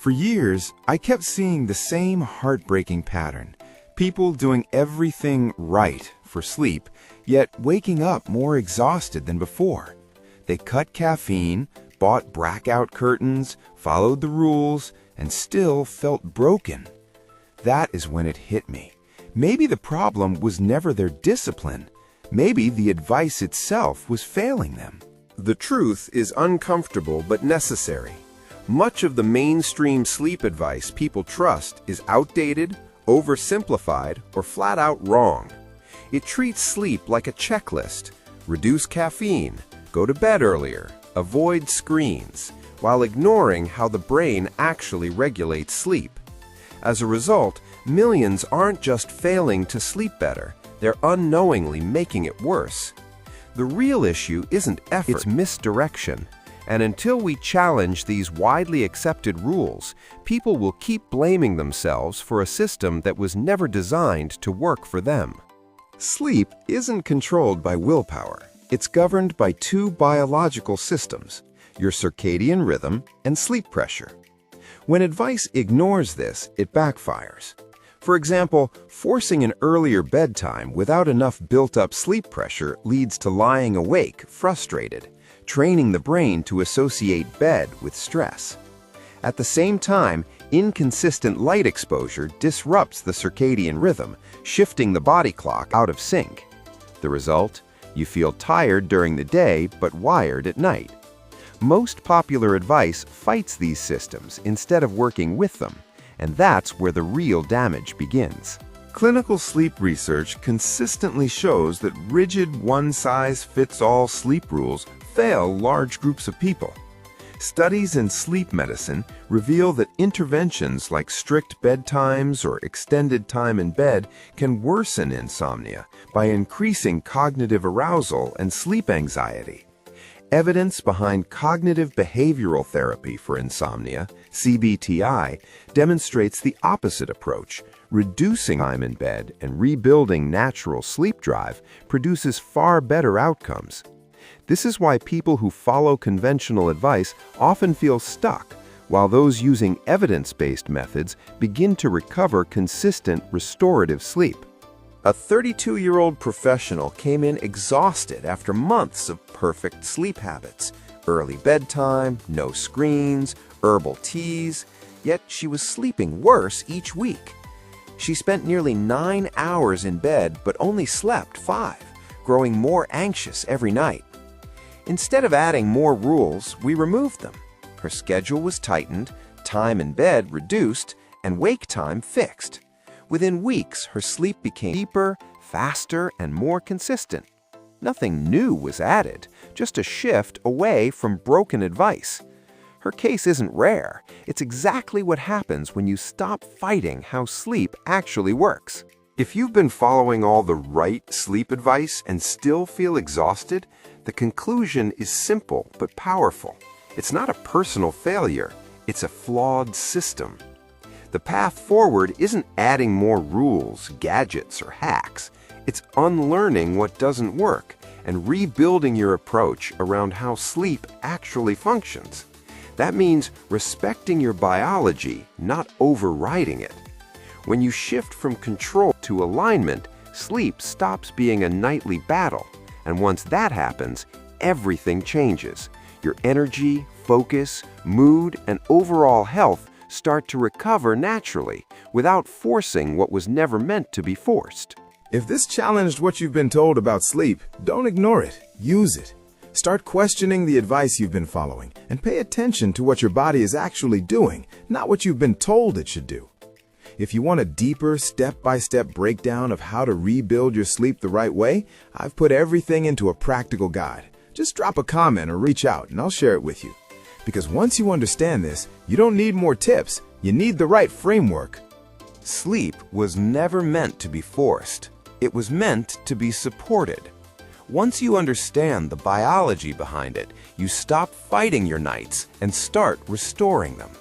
For years, I kept seeing the same heartbreaking pattern. People doing everything right for sleep, yet waking up more exhausted than before. They cut caffeine, bought blackout curtains, followed the rules, and still felt broken. That is when it hit me. Maybe the problem was never their discipline. Maybe the advice itself was failing them. The truth is uncomfortable but necessary. Much of the mainstream sleep advice people trust is outdated, oversimplified, or flat out wrong. It treats sleep like a checklist. Reduce caffeine, go to bed earlier, avoid screens, while ignoring how the brain actually regulates sleep. As a result, millions aren't just failing to sleep better, they're unknowingly making it worse. The real issue isn't effort, it's misdirection. And until we challenge these widely accepted rules, people will keep blaming themselves for a system that was never designed to work for them. Sleep isn't controlled by willpower. It's governed by two biological systems, your circadian rhythm and sleep pressure. When advice ignores this, it backfires. For example, forcing an earlier bedtime without enough built-up sleep pressure leads to lying awake, frustrated, training the brain to associate bed with stress. At the same time, inconsistent light exposure disrupts the circadian rhythm, shifting the body clock out of sync. The result? You feel tired during the day but wired at night. Most popular advice fights these systems instead of working with them, and that's where the real damage begins. Clinical sleep research consistently shows that rigid one-size-fits-all sleep rules fail large groups of people. Studies in sleep medicine reveal that interventions like strict bedtimes or extended time in bed can worsen insomnia by increasing cognitive arousal and sleep anxiety. Evidence behind cognitive behavioral therapy for insomnia, CBTI, demonstrates the opposite approach. Reducing time in bed and rebuilding natural sleep drive produces far better outcomes. This is why people who follow conventional advice often feel stuck, while those using evidence-based methods begin to recover consistent, restorative sleep. A 32-year-old professional came in exhausted after months of perfect sleep habits. Early bedtime, no screens, herbal teas, yet she was sleeping worse each week. She spent nearly 9 hours in bed but only slept 5, growing more anxious every night. Instead of adding more rules, we removed them. Her schedule was tightened, time in bed reduced, and wake time fixed. Within weeks, her sleep became deeper, faster, and more consistent. Nothing new was added, just a shift away from broken advice. Her case isn't rare. It's exactly what happens when you stop fighting how sleep actually works. If you've been following all the right sleep advice and still feel exhausted, the conclusion is simple but powerful. It's not a personal failure, it's a flawed system. The path forward isn't adding more rules, gadgets, or hacks. It's unlearning what doesn't work and rebuilding your approach around how sleep actually functions. That means respecting your biology, not overriding it. When you shift from control to alignment, sleep stops being a nightly battle. And once that happens, everything changes. Your energy, focus, mood, and overall health start to recover naturally without forcing what was never meant to be forced. If this challenged what you've been told about sleep, don't ignore it. Use it. Start questioning the advice you've been following and pay attention to what your body is actually doing, not what you've been told it should do. If you want a deeper, step-by-step breakdown of how to rebuild your sleep the right way, I've put everything into a practical guide. Just drop a comment or reach out and I'll share it with you. Because once you understand this, you don't need more tips, you need the right framework. Sleep was never meant to be forced. It was meant to be supported. Once you understand the biology behind it, you stop fighting your nights and start restoring them.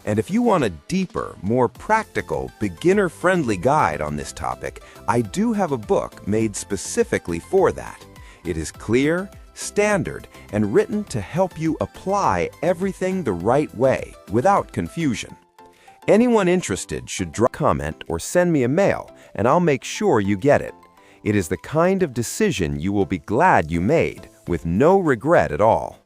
And if you want a deeper, more practical, beginner-friendly guide on this topic, I do have a book made specifically for that. It is clear, standard, and written to help you apply everything the right way without confusion. Anyone interested should drop a comment or send me a mail, and I'll make sure you get it. It is the kind of decision you will be glad you made, with no regret at all.